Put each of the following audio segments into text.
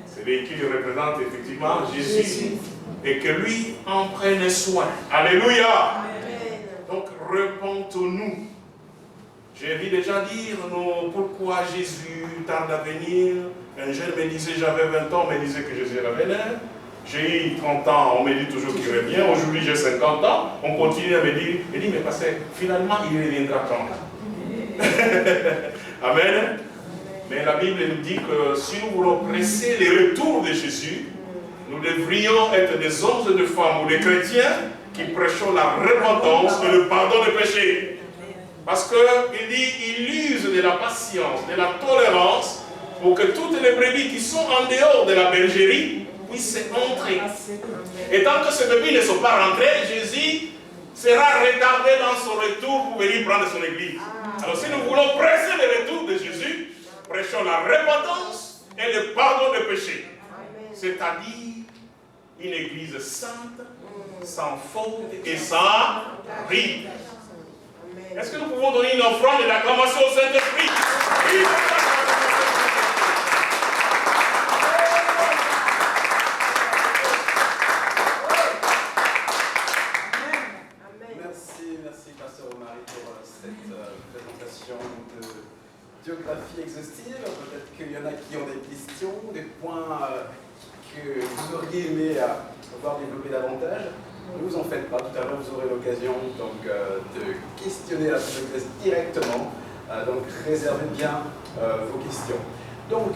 Ce véhicule représente effectivement Jésus et que lui en prenne soin. Alléluia. Donc repentons-nous. J'ai vu déjà dire pourquoi Jésus tarde à venir. Un jeune me disait, j'avais 20 ans, on me disait que Jésus avait l'air. J'ai eu 30 ans, on me dit toujours qu'il revient. Aujourd'hui, j'ai 50 ans. On continue à me dire, il dit, mais parce que finalement, il reviendra quand? Amen. Mais la Bible nous dit que si nous voulons presser le retour de Jésus, nous devrions être des hommes et des femmes ou des chrétiens qui prêchons la repentance et le pardon des péchés. Parce qu'il dit, il use de la patience, de la tolérance, pour que toutes les brebis qui sont en dehors de la bergerie puissent entrer. Et tant que ces brebis ne sont pas rentrées, Jésus sera retardé dans son retour pour venir prendre son église. Alors si nous voulons presser le retour de Jésus, prêchons la repentance et le pardon des péchés. C'est-à-dire une église sainte, sans faute et sans ride. Est-ce que nous pouvons donner une offrande et l'acclamation au Saint-Esprit? Merci Pasteur Omari pour cette présentation de biographie exhaustive. Peut-être qu'il y en a qui ont des questions, des points que vous auriez aimé voir développer davantage. Ne vous en faites pas, tout à l'heure vous aurez l'occasion de questionner la prophétesse directement. Donc réservez bien vos questions. Donc,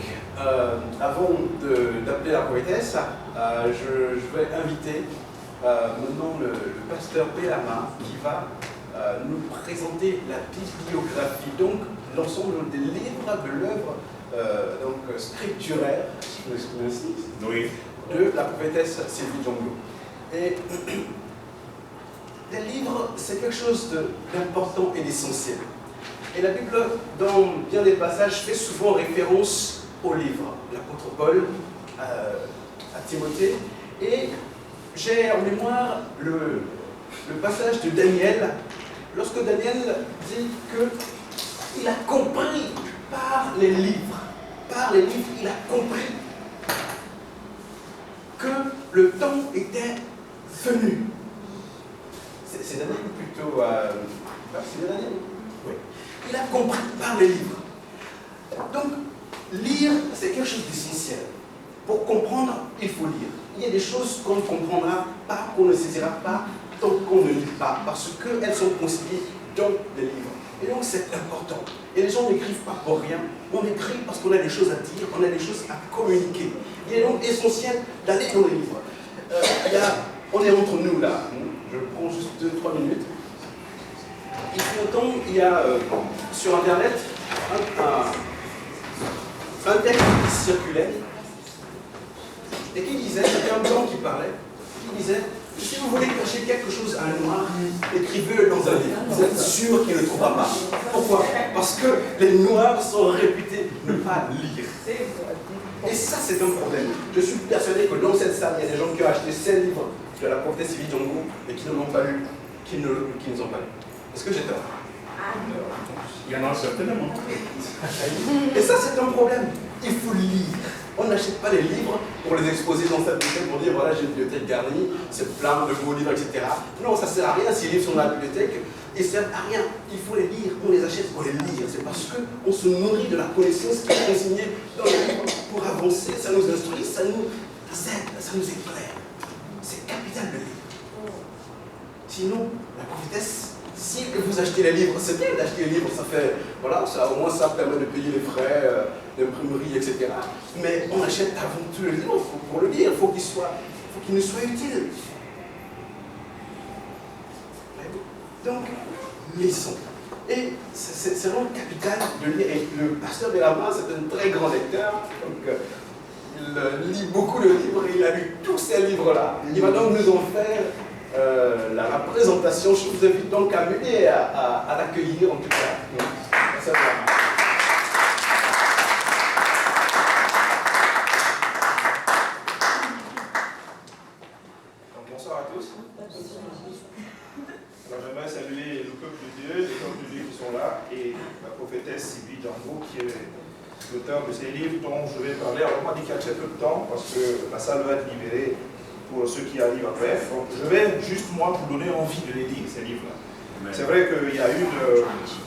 avant d'appeler la prophétesse, je vais inviter maintenant le pasteur Bellama qui va nous présenter la bibliographie, donc l'ensemble des livres de l'œuvre scripturaire, Oui. de la prophétesse Sylvie Djongo. Et les livres, c'est quelque chose d'important et d'essentiel. Et la Bible, dans bien des passages, fait souvent référence aux livres. L'apôtre Paul à Timothée. Et j'ai en mémoire le passage de Daniel, lorsque Daniel dit qu'il a compris par les livres, il a compris que le temps était venu. C'est Daniel plutôt. C'est Daniel. Oui. Il a compris par les livres. Donc, lire, c'est quelque chose d'essentiel. Pour comprendre, il faut lire. Il y a des choses qu'on ne comprendra pas, qu'on ne saisira pas, tant qu'on ne lit pas, parce qu'elles sont consignées dans les livres. Et donc, c'est important. Et les gens n'écrivent pas pour rien. On écrit parce qu'on a des choses à dire, on a des choses à communiquer. Il est donc essentiel d'aller dans les livres. On est entre nous là. Je prends juste 2-3 minutes. Il y a longtemps, il y a sur Internet un texte qui circulait et qui disait, c'était un blanc qui parlait, qui disait, si vous voulez cacher quelque chose à un noir, écrivez-le dans un livre. Vous êtes sûr qu'il ne le trouvera pas. Pourquoi? Parce que les noirs sont réputés ne pas lire. Et ça, c'est un problème. Je suis persuadé que dans cette salle, il y a des gens qui ont acheté 5 livres de la prophétesse Sylvie Djongo et qui ne l'ont pas lu, qui ne les ont pas lu. Est-ce que j'ai tort? Il y en a certainement. Et ça, c'est un problème. Il faut lire. On n'achète pas les livres pour les exposer dans sa bibliothèque pour dire voilà, j'ai une bibliothèque garnie, c'est plein de beaux livres, etc. Non, ça ne sert à rien si les livres sont dans la bibliothèque. Ils ne servent à rien. Il faut les lire. On les achète pour les lire. C'est parce qu'on se nourrit de la connaissance qui est consignée dans les livres pour avancer. Ça nous instruit, ça nous aide, ça nous éclaire. C'est capital de lire. Sinon, la prophétesse, si vous achetez les livres, c'est bien d'acheter les livres, ça fait, voilà, ça, au moins ça permet de payer les frais d'imprimerie, etc. Mais on achète avant tout le livre pour le lire, il faut qu'il nous soit utile. Donc, lisons. Et c'est vraiment capital de lire. Et le pasteur Bellama, c'est un très grand lecteur, donc il lit beaucoup de livres, il a lu tous ces livres-là. Il va donc nous en faire la présentation. Je vous invite donc à m'aider à l'accueillir en tout cas. Ça va. Donc, bonsoir à tous. Alors j'aimerais saluer le peuple de Dieu, les hommes de Dieu qui sont là, et la prophétesse Sylvie Djongo qui est l'auteur de ces livres dont je vais parler. Alors, on m'a dit qu'il y a très peu de temps parce que la salle va être libérée pour ceux qui arrivent après. Donc, je vais juste, moi, vous donner envie de les lire, ces livres-là. C'est vrai qu'il y a une,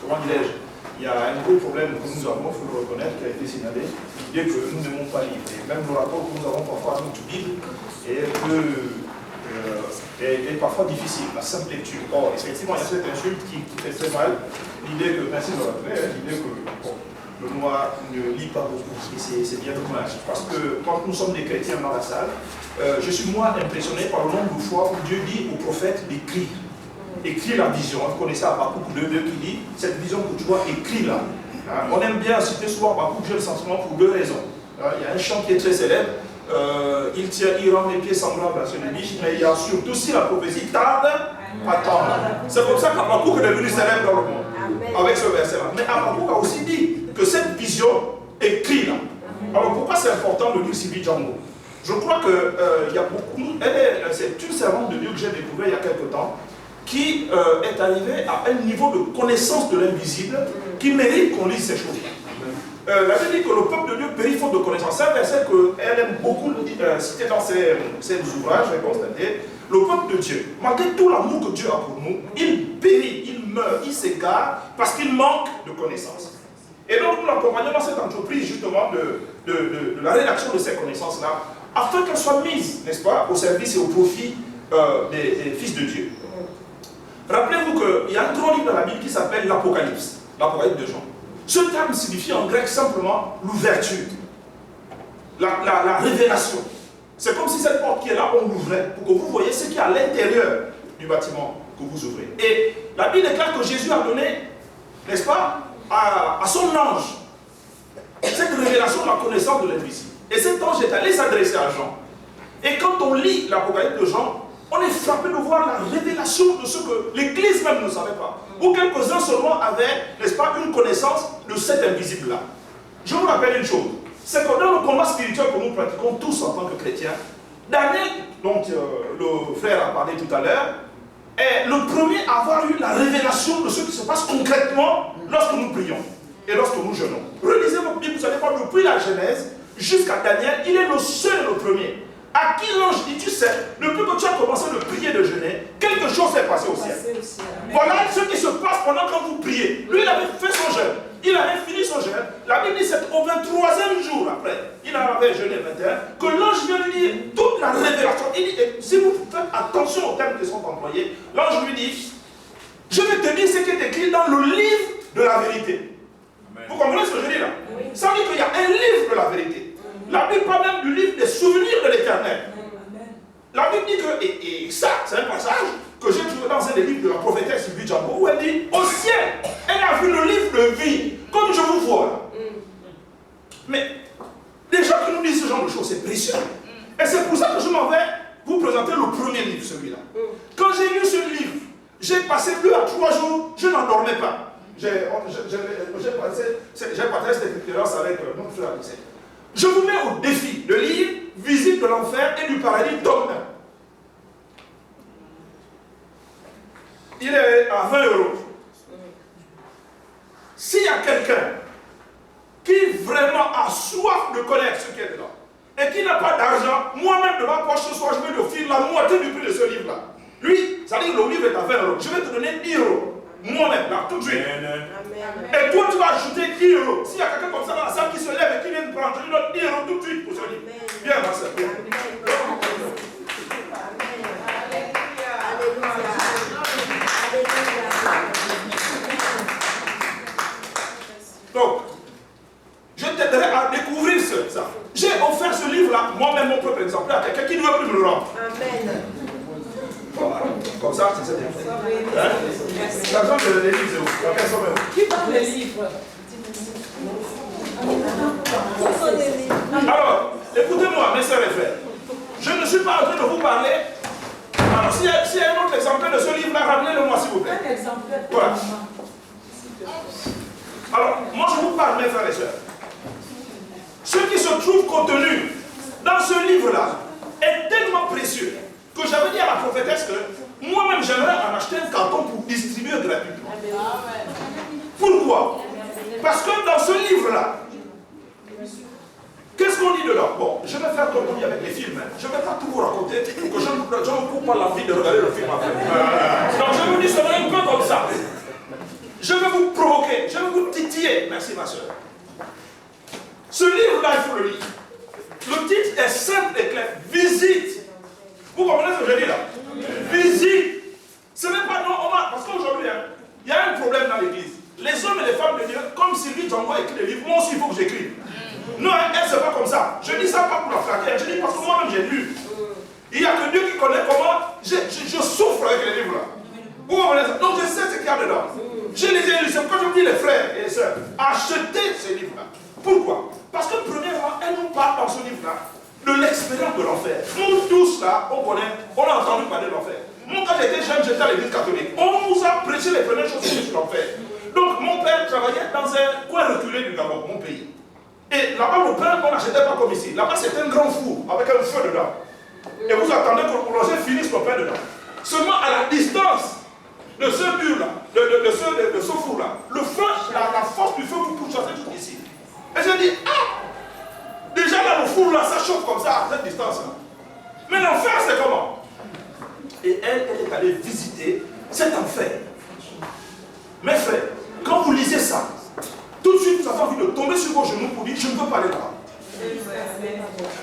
comment dirais-je, il y a un gros problème que nous avons, il faut le reconnaître, qui a été signalé, l'idée que nous n'aimons pas lire. Et même le rapport que nous avons parfois à notre Bible est parfois difficile, la simple lecture. Or, effectivement, il y a cette insulte qui fait très mal, l'idée que, merci de le rappeler, l'idée que bon, le noir ne lit pas beaucoup, et c'est bien dommage. Parce que quand nous sommes des chrétiens dans la salle, je suis moi impressionné par le nombre de fois où Dieu dit aux prophètes d'écrire. Écris la vision. Vous connaissez Habakkuk 2 qui dit cette vision que tu vois, écris-la. Hein? On aime bien citer souvent Habakkuk, j'ai le sentiment pour deux raisons. Hein? Il y a un chant qui est très célèbre. Il rend mes pieds semblables à ceux de biche, mais il y a surtout si la prophétie tarde, attendre. C'est comme ça qu'Habakkuk est devenu célèbre dans le monde. Avec ce verset-là. Mais Habakkuk a aussi dit que cette vision, écris-la. Alors pourquoi c'est important de lire Sylvie Django? Je crois qu'il y a beaucoup. C'est une servante de Dieu que j'ai découvert il y a quelque temps, qui est arrivé à un niveau de connaissance de l'invisible qui mérite qu'on lise ces choses. La Bible dit que le peuple de Dieu périt faute de connaissance. C'est un verset qu'elle aime beaucoup citer dans ses ouvrages, j'ai constaté. Le peuple de Dieu, malgré tout l'amour que Dieu a pour nous, il périt, il meurt, il s'égare parce qu'il manque de connaissance. Et donc nous l'accompagnons dans cette entreprise justement de la rédaction de ces connaissances-là, afin qu'elles soient mises, n'est-ce pas, au service et au profit des fils de Dieu. Rappelez-vous qu'il y a un grand livre dans la Bible qui s'appelle l'Apocalypse, l'Apocalypse de Jean. Ce terme signifie en grec simplement l'ouverture, la révélation. C'est comme si cette porte qui est là, on l'ouvrait pour que vous voyez ce qui est à l'intérieur du bâtiment que vous ouvrez. Et la Bible déclare que Jésus a donné, n'est-ce pas, à son ange, cette révélation de la connaissance de l'invisible. Et cet ange est allé s'adresser à Jean. Et quand on lit l'Apocalypse de Jean, on est frappé de voir la révélation de ce que l'Église même ne savait pas. Ou quelques-uns seulement avaient, n'est-ce pas, une connaissance de cet invisible-là. Je vous rappelle une chose, c'est que dans le combat spirituel que nous pratiquons tous en tant que chrétiens, Daniel, dont le frère a parlé tout à l'heure, est le premier à avoir eu la révélation de ce qui se passe concrètement lorsque nous prions et lorsque nous jeûnons. Relisez votre Bible, vous allez voir, depuis la Genèse jusqu'à Daniel, il est le seul et le premier à qui l'ange dit, tu sais, depuis que tu as commencé de prier et de jeûner, quelque chose s'est passé au ciel. Voilà ce qui se passe pendant que vous priez. Lui, il avait fait son jeûne. Il avait fini son jeûne. La Bible dit c'est au 23e jour après, il avait jeûné 21, que l'ange vient lui dire toute la révélation. Il dit, et si vous faites attention aux termes qui sont employés, l'ange lui dit, je vais te dire ce qui est écrit dans le livre de la vérité. Amen. Vous comprenez ce que je dis là? Oui. Ça veut dire qu'il y a un livre de la vérité. La Bible parle même du livre des souvenirs de l'Éternel. La Bible dit que, et ça, c'est un passage que j'ai trouvé dans un des livres de la prophétesse Sylvie Django, où elle dit, au ciel, elle a vu le livre de vie, comme je vous vois. Mais, les gens qui nous disent ce genre de choses, c'est précieux. Et c'est pour ça que je m'en vais vous présenter le premier livre, celui-là. Quand j'ai lu ce livre, j'ai passé 2 à 3 jours, je n'en dormais pas. J'ai partagé cette expérience avec mon frère Alexis. Je vous mets au défi de lire Visite de l'enfer et du paradis, tome 1. Il est à 20 €. S'il y a quelqu'un qui vraiment a soif de connaître ce qui est dedans et qui n'a pas d'argent, moi-même de ma poche ce soir, je vais lui offrir la moitié du prix de ce livre-là. Lui, ça dit que le livre est à 20 €. Je vais te donner 10 €. Moi-même, là, tout de suite. Amen. Et toi, tu vas ajouter 10 €. S'il y a quelqu'un comme ça dans la salle qui se lève et qui vient de prendre, je lui donne 10 € tout de suite pour ce livre. Viens, ma soeur. Donc, je t'aiderai à découvrir ça. J'ai offert ce livre-là, moi-même, mon propre exemplaire, à quelqu'un qui ne veut plus me le rendre. Amen. Voilà. Comme ça, c'est ça. L'argent de les livres, c'est où? Qui parle des livres? Alors, écoutez-moi, mes sœurs et frères. Je ne suis pas en train de vous parler. Alors, s'il y a un autre exemplaire de ce livre-là, ramenez-le-moi, s'il vous plaît. Un exemplaire. Voilà. Alors, moi, je vous parle, mes frères et sœurs. Ce qui se trouve contenu dans ce livre-là est tellement précieux que j'avais dit à la prophétesse que moi-même j'aimerais en acheter un carton pour distribuer gratuitement. Pourquoi? Parce que dans ce livre-là, qu'est-ce qu'on je vais faire comme on dit avec les films. Hein. Je ne vais pas tout vous raconter pour que je ne coupe pas l'envie de regarder le film après. Donc je vous dis seulement un peu comme ça. Je vais vous provoquer, je vais vous titiller. Merci ma soeur. Ce livre-là, il faut le lire. Le titre est simple et clair. Visite. Vous comprenez ce que je dis là? Visite. Ce n'est pas non, parce qu'aujourd'hui, hein, il y a un problème dans l'église. Les hommes et les femmes me disent, comme Sylvie Django écrit des livres, moi aussi il faut que j'écrive. Non, elle, c'est pas comme ça. Je dis ça pas pour la flatter, je dis parce que moi-même j'ai lu. Il n'y a que Dieu qui connaît comment je souffre avec les livres là. Vous comprenez ça? Donc je sais ce qu'il y a dedans. Je les ai lus. C'est pourquoi je vous dis les frères et les sœurs, achetez ces livres-là. Pourquoi? Parce que premièrement, elle nous parle dans ce livre-là de l'expérience de l'enfer. Nous tous là, on connaît, on a entendu parler de l'enfer. Moi quand j'étais jeune, j'étais à l'église catholique. On nous a prêché les premières choses sur l'enfer. Donc mon père travaillait dans un coin reculé du Gabon, mon pays. Et là-bas, le pain, on n'achetait pas comme ici. Là-bas, c'était un grand four avec un feu dedans. Et vous attendez que le boulanger finisse le pain dedans. Seulement à la distance de ce mur-là, de ce four-là, le feu, la force du feu vous pousse jusqu'ici. Et je dis, ah, déjà là, le four-là, ça chauffe comme ça à cette distance-là. Mais l'enfer, c'est comment? Et elle est allée visiter cet enfer. Mes frères, quand vous lisez ça, tout de suite, vous avez envie de tomber sur vos genoux pour dire, je ne peux pas aller là.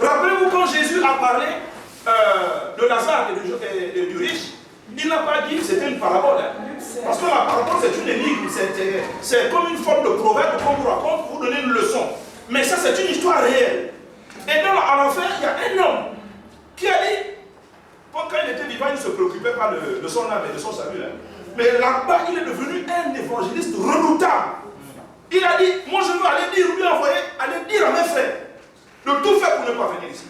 Rappelez-vous quand Jésus a parlé de Lazare et du riche, il n'a pas dit que c'était une parabole. Hein. Parce que la parabole, c'est une énigme, c'est comme une forme de proverbe qu'on vous raconte pour vous donner une leçon. Mais ça, c'est une histoire réelle. Et dans l'enfer, il y a un homme qui a dit, quand il était vivant, il ne se préoccupait pas de son âme et de son salut. Hein. Mais là-bas, il est devenu un évangéliste redoutable. Il a dit, moi je veux aller dire, lui envoyer, aller dire à mes frères, de tout faire pour ne pas venir ici.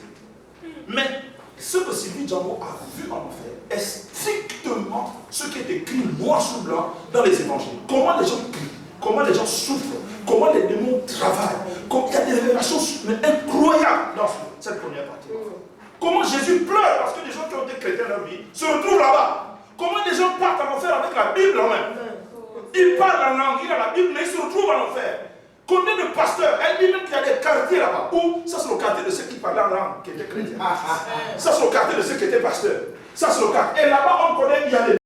Mais ce que Sylvie Django a vu en enfer est strictement ce qui est écrit noir sur blanc dans les évangiles. Comment les gens crient, comment les gens souffrent, comment les démons travaillent. Il y a des révélations incroyables dans cette première partie. Comment Jésus pleure parce que les gens qui ont été chrétiens dans leur vie se retrouvent là-bas. Comment des gens partent en enfer avec la Bible en main. Ils parlent en langue, il a la Bible, mais ils se retrouvent en enfer. Combien de pasteurs? Elle dit même qu'il y a des quartiers là-bas. Où ça c'est le quartier de ceux qui parlaient en langue, qui étaient chrétiens. Ça c'est le quartier de ceux qui étaient pasteurs. Ça c'est le quartier. Et là-bas on connaît, il y a des